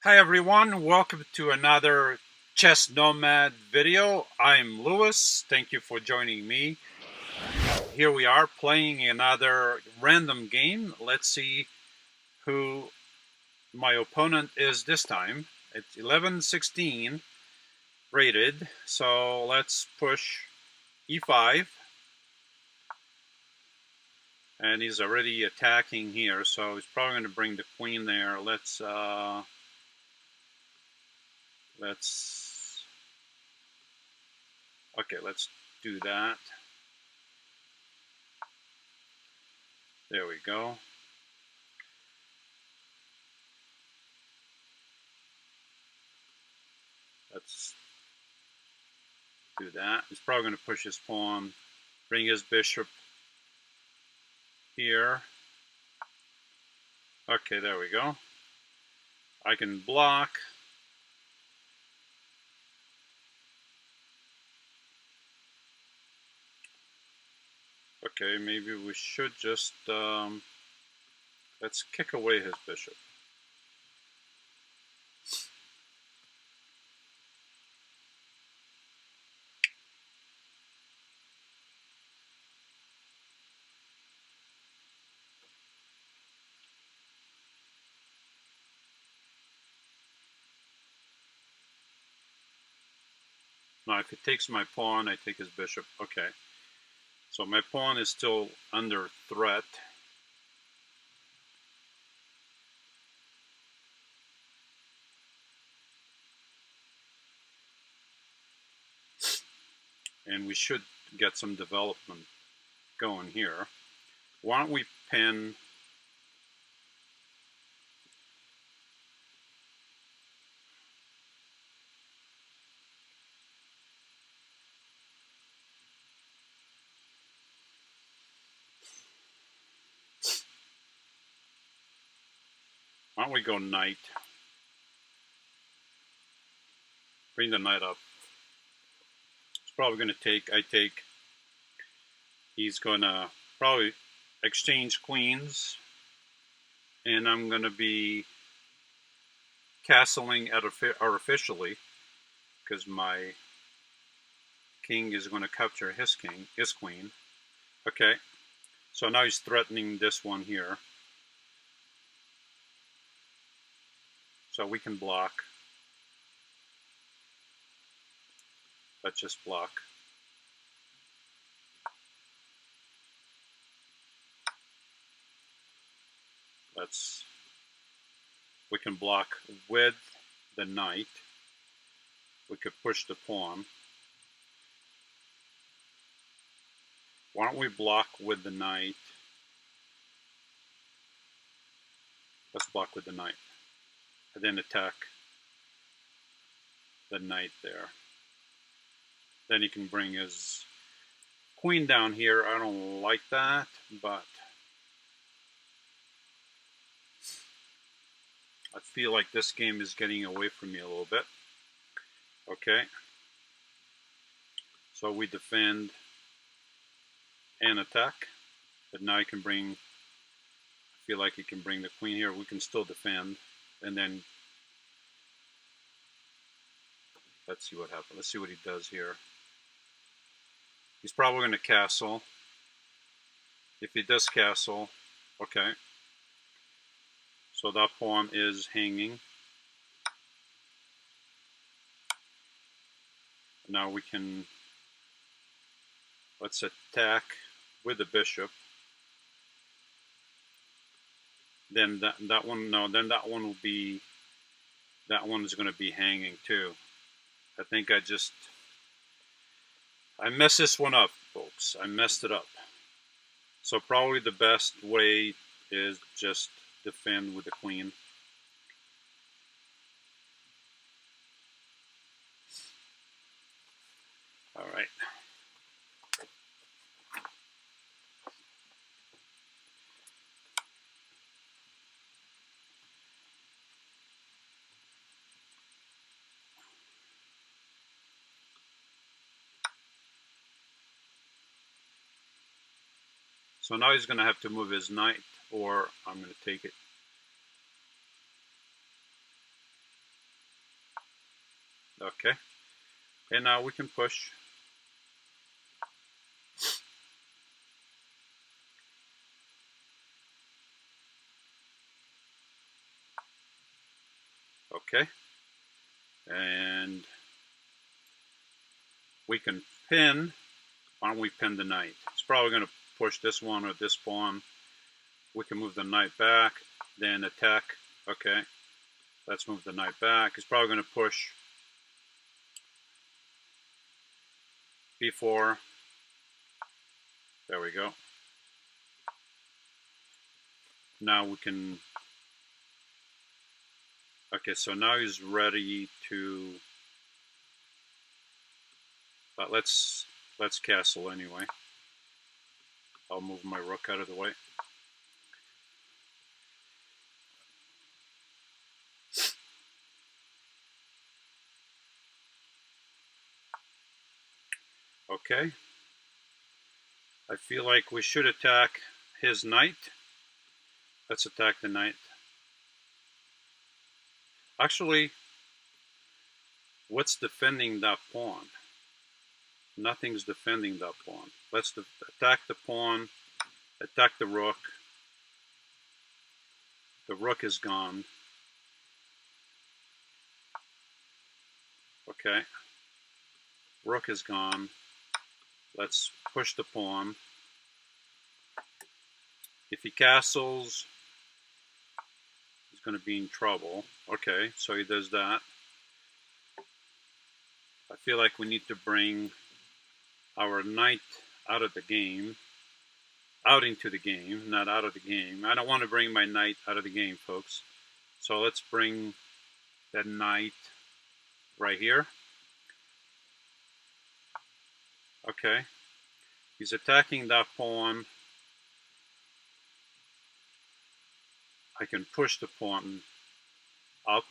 Hi everyone, welcome to another Chess Nomad video. I'm Lewis. Thank you for joining me. Here we are playing another random game. Let's see who my opponent is this time. It's 1116 rated, so let's push e5. And he's already attacking here, so he's probably going to bring the queen there. Let's do that. There we go. Let's do that. He's probably going to push his pawn, bring his bishop here. Okay, there we go. I can block. Okay, maybe we should just, let's kick away his bishop. Now, if he takes my pawn, I take his bishop. Okay. So my pawn is still under threat. And we should get some development going here. Why don't we pin why don't we go knight? Bring the knight up. It's probably going to take, I take. He's going to probably exchange queens. And I'm going to be castling artificially because my king is going to capture his queen. Okay, so now he's threatening this one here. So we can block. Let's just block. We can block with the knight. We could push the pawn. Why don't we block with the knight? Let's block with the knight. And then attack the knight there. Then he can bring his queen down here. I don't like that, but I feel like this game is getting away from me a little bit. Okay. So we defend and attack. But now he can bring, I feel like he can bring the queen here. We can still defend. And then let's see what happens. Let's see what he does here. He's probably going to castle. If he does castle, okay. So that pawn is hanging. Now we can, let's attack with the bishop. Then that one, no, then that one will be, that one is going to be hanging too. I think I messed this one up, folks. I messed it up. So probably the best way is just defend with the queen. All right. So now he's going to have to move his knight, or I'm going to take it. Okay. And now we can push. Okay. And we can pin. Why don't we pin the knight? It's probably going to push this one or this pawn. We can move the knight back, then attack. Okay. Let's move the knight back. It's probably going to push b4. There we go. Now we can... Okay, so now he's ready to... But let's castle anyway. I'll move my rook out of the way. Okay. I feel like we should attack his knight. Let's attack the knight. Actually, what's defending that pawn? Nothing's defending that pawn. Let's attack the pawn, attack the rook. The rook is gone. Okay. Rook is gone. Let's push the pawn. If he castles, he's going to be in trouble. Okay, so he does that. I feel like we need to bring our knight out of the game. Out into the game, not out of the game. I don't want to bring my knight out of the game, folks. So let's bring that knight right here. Okay. He's attacking that pawn. I can push the pawn up.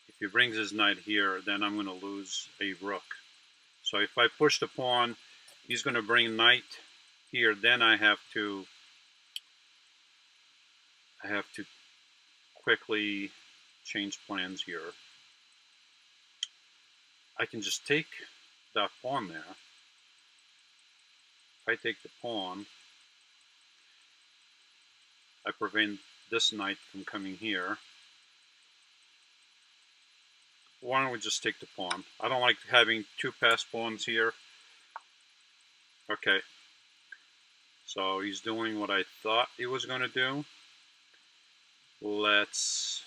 If he brings his knight here, then I'm going to lose a rook. So if I push the pawn, he's going to bring knight here. Then I have to quickly change plans here. I can just take that pawn there. If I take the pawn, I prevent this knight from coming here. Why don't we just take the pawn? I don't like having two passed pawns here. Okay. So he's doing what I thought he was going to do. Let's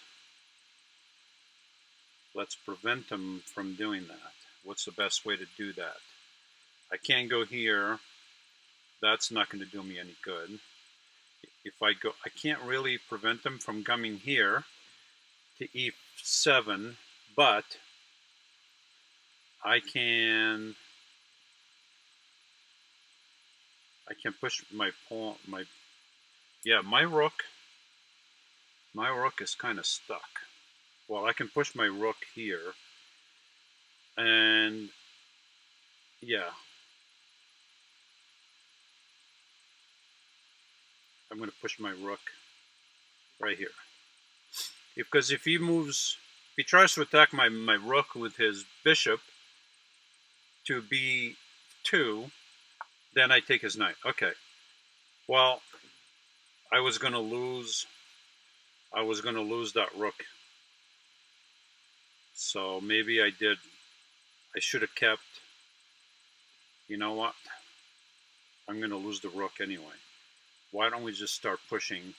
prevent him from doing that. What's the best way to do that? I can't go here. That's not going to do me any good. If I go, I can't really prevent him from coming here to e7, but I can push my pawn. My rook is kind of stuck. Well, I can push my rook here, and yeah, I'm going to push my rook right here. Because if he tries to attack my rook with his bishop to b2, then I take his knight. Okay. Well, I was going to lose that rook. So maybe I should have kept, you know what? I'm going to lose the rook anyway. Why don't we just start pushing?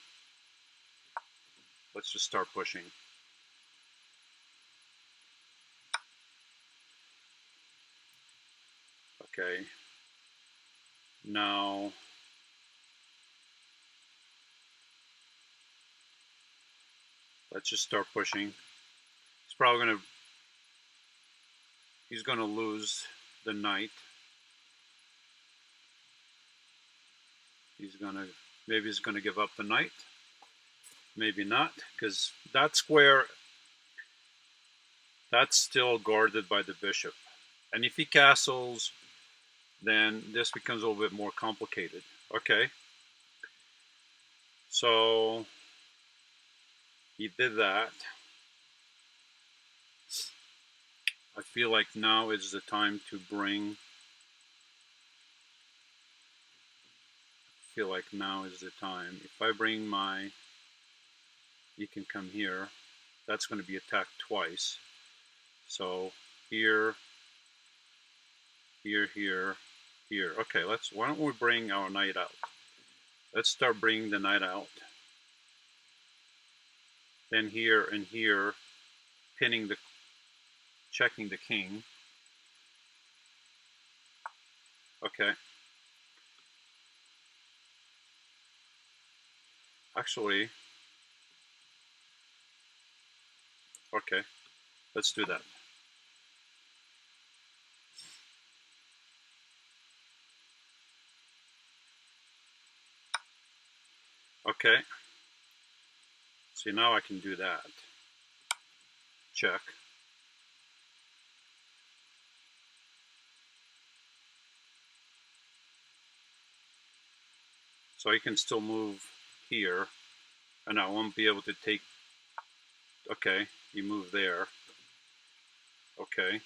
Let's just start pushing. Okay. Now, let's just start pushing. He's going to lose the knight. Maybe he's going to give up the knight. Maybe not, because that square, that's still guarded by the bishop. And if he castles, then this becomes a little bit more complicated. Okay. So He did that. I feel like now is the time to bring. I feel like now is the time. If I bring my, he can come here. That's going to be attacked twice. So here, here, here, here. Okay, why don't we bring our knight out? Let's start bringing the knight out. Then here and here, checking the king. Okay. Actually, okay, let's do that. Okay. See, now I can do that. Check. So he can still move here, and I won't be able to take. Okay, you move there. Okay.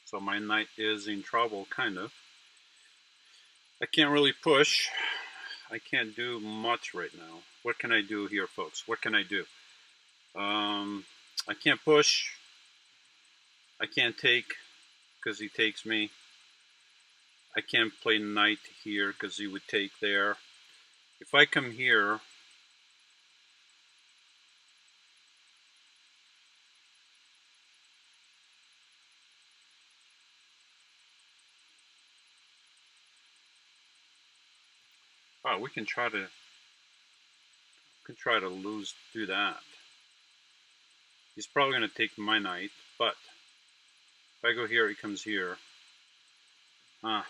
So my knight is in trouble, kind of. I can't really push. I can't do much right now. What can I do here, folks? What can I do? I can't push. I can't take because he takes me. I can't play knight here because he would take there. If I come here, oh, we can try to do that. He's probably going to take my knight, but if I go here, he comes here. Ah.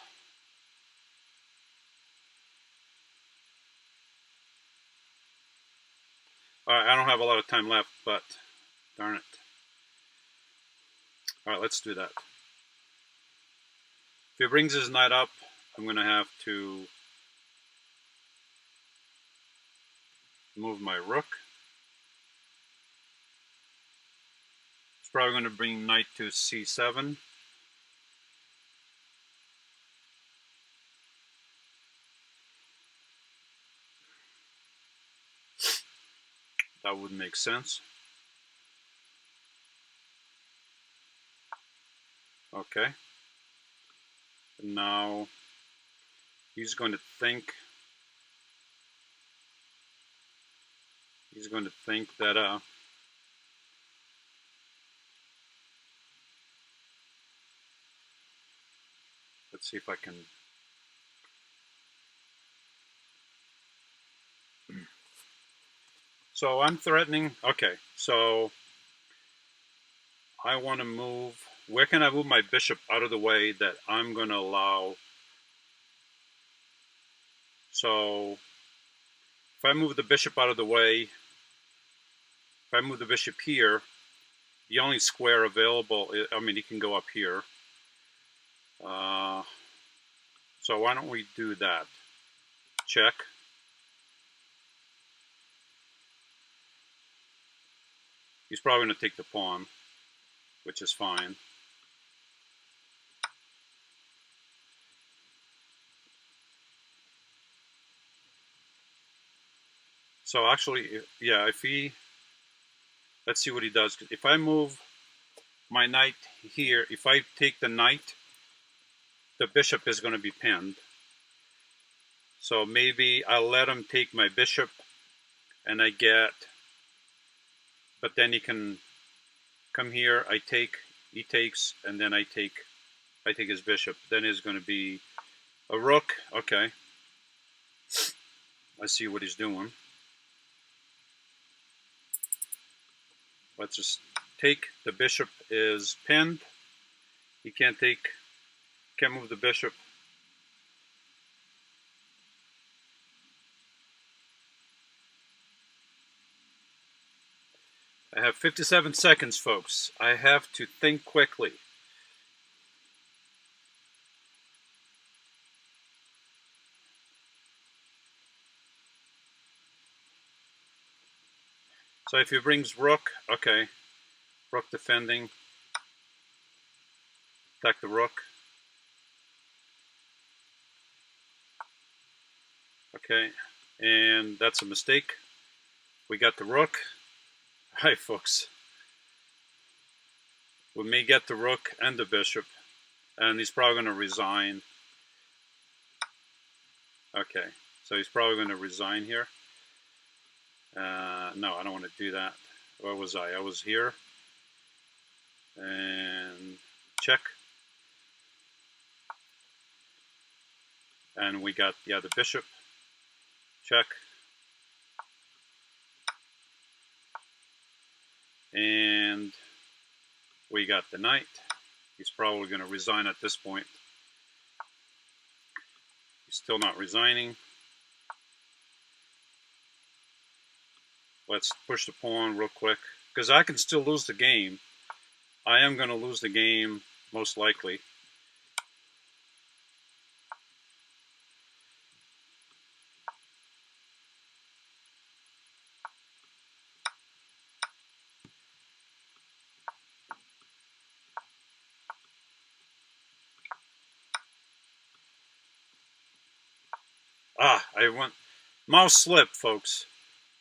Alright, I don't have a lot of time left, but darn it. Alright, let's do that. If he brings his knight up, I'm going to have to move my rook. He's probably going to bring knight to c7. That would make sense. Okay. Now he's going to think. He's going to think that let's see if I can. So I'm threatening. Okay, so I want to move. Where can I move my bishop out of the way that I'm going to allow? So if I move the bishop out of the way, if I move the bishop here, the only square available, I mean, he can go up here. So why don't we do that? Check. He's probably going to take the pawn, which is fine. So actually, yeah, if he, let's see what he does. If I move my knight here, if I take the knight, the bishop is going to be pinned. So maybe I'll let him take my bishop and I get, but then he can come here, I take, he takes, and then I take his bishop. Then it's going to be a rook. Okay. I see what he's doing. Let's just take, the bishop is pinned. He can't move the bishop. I have 57 seconds, folks. I have to think quickly. So if he brings rook, okay, rook defending, attack the rook. Okay, and that's a mistake. We got the rook. Hi, folks. We may get the rook and the bishop, and he's probably going to resign. Okay, so he's probably going to resign here. No, I don't want to do that. Where was I? I was here. And check. And we got, yeah, the bishop. Check. And we got the knight. He's probably going to resign at this point. He's still not resigning. Let's push the pawn real quick, because I can still lose the game. I am going to lose the game, most likely. Ah, I went mouse slip, folks.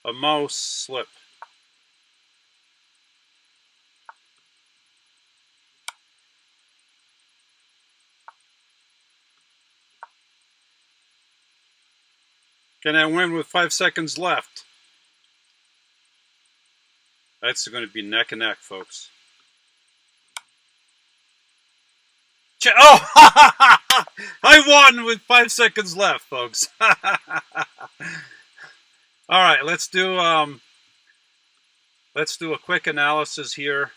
A mouse slip. Can I win with 5 seconds left? That's going to be neck and neck, folks. Oh! I won with 5 seconds left, folks. All right, let's do a quick analysis here.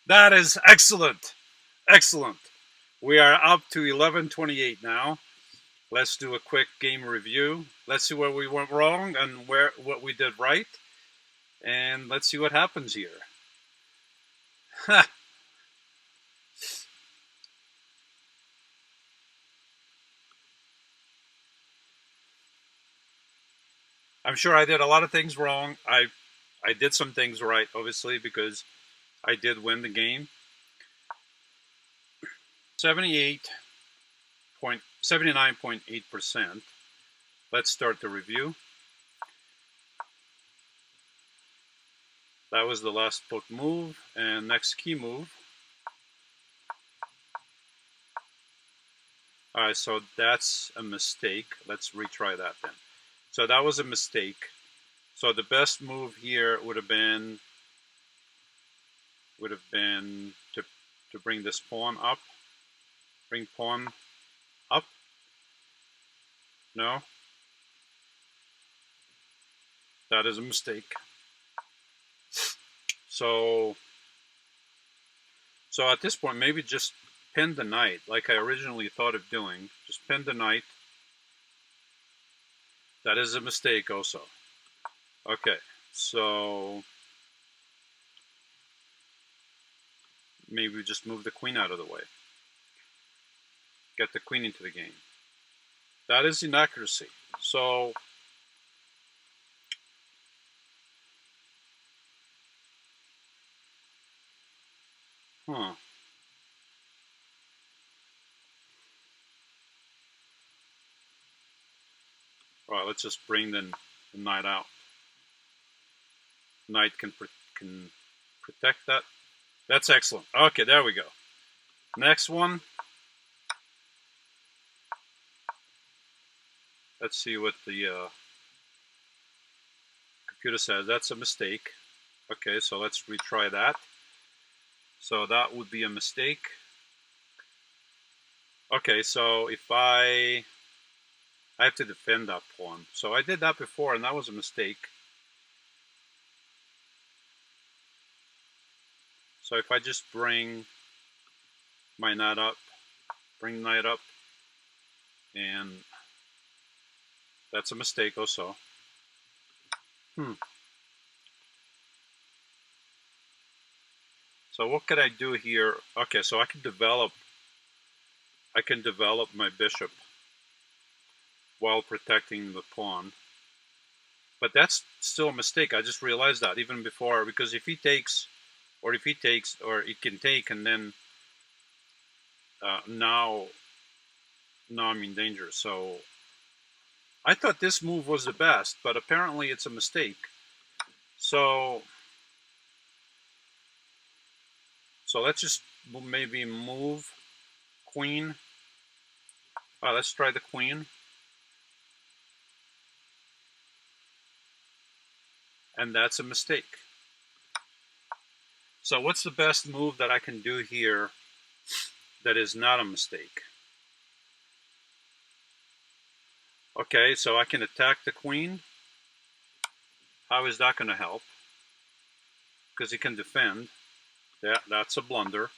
That is excellent. Excellent. We are up to 11:28 now. Let's do a quick game review. Let's see where we went wrong and what we did right. And let's see what happens here. I'm sure I did a lot of things wrong. I did some things right, obviously, because I did win the game. 79.8%. Let's start the review. That was the last book move, and next key move. All right, so that's a mistake. Let's retry that then. So that was a mistake. So the best move here would have been to bring this pawn up. Bring pawn up. No. That is a mistake. So at this point, maybe just pin the knight, like I originally thought of doing. Just pin the knight. That is a mistake also. Okay, so maybe we just move the queen out of the way. Get the queen into the game. That is inaccuracy. So all right, let's just bring the knight out. Knight can protect that. That's excellent. Okay, there we go. Next one. Let's see what the computer says. That's a mistake. Okay, so let's retry that. So that would be a mistake. Okay, so if I have to defend that pawn. So I did that before, and that was a mistake. So if I just bring my knight up, bring knight up, and that's a mistake also. So what could I do here? Okay, so I can develop my bishop. while protecting the pawn. But that's still a mistake. I just realized that even before, because if he takes, or it can take, and then now I'm in danger. So I thought this move was the best, but apparently it's a mistake. So let's just maybe move queen. Let's try the queen. And that's a mistake. So what's the best move that I can do here that is not a mistake? Okay, so I can attack the queen. How is that going to help? Because he can defend. That's a blunder.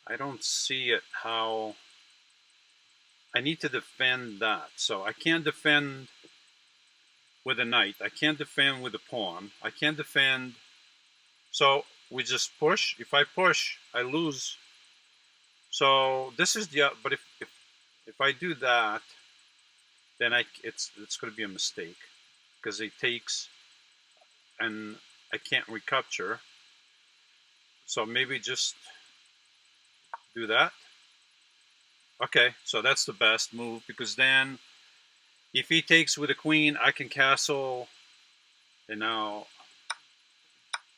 I don't see it how... I need to defend that. So I can't defend with a knight. I can't defend with a pawn. I can't defend... So we just push. If I push, I lose. So this is the... But if I do that, then it's going to be a mistake. Because he takes... And I can't recapture. So maybe just do that. Okay, so that's the best move, because then if he takes with a queen, I can castle, and now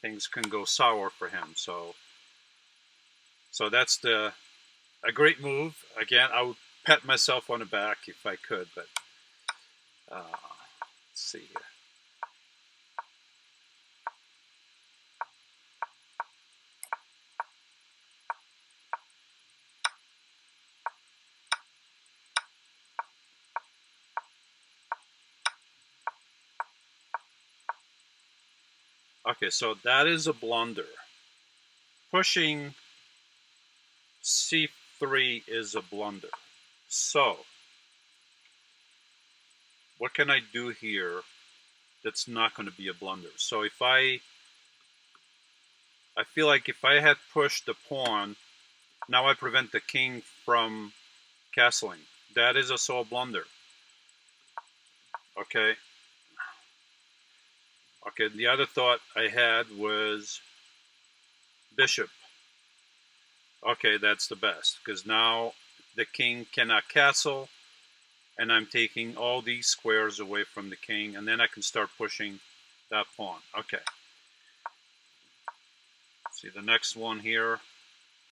things can go sour for him. So that's a great move. Again, I would pat myself on the back if I could, but let's see here. Okay, so that is a blunder. Pushing c3 is a blunder. So what can I do here that's not going to be a blunder? So if I feel like if I had pushed the pawn, now I prevent the king from castling. That is also a blunder. Okay. Okay, the other thought I had was bishop. Okay, that's the best, because now the king cannot castle, and I'm taking all these squares away from the king, and then I can start pushing that pawn. Okay. See the next one here.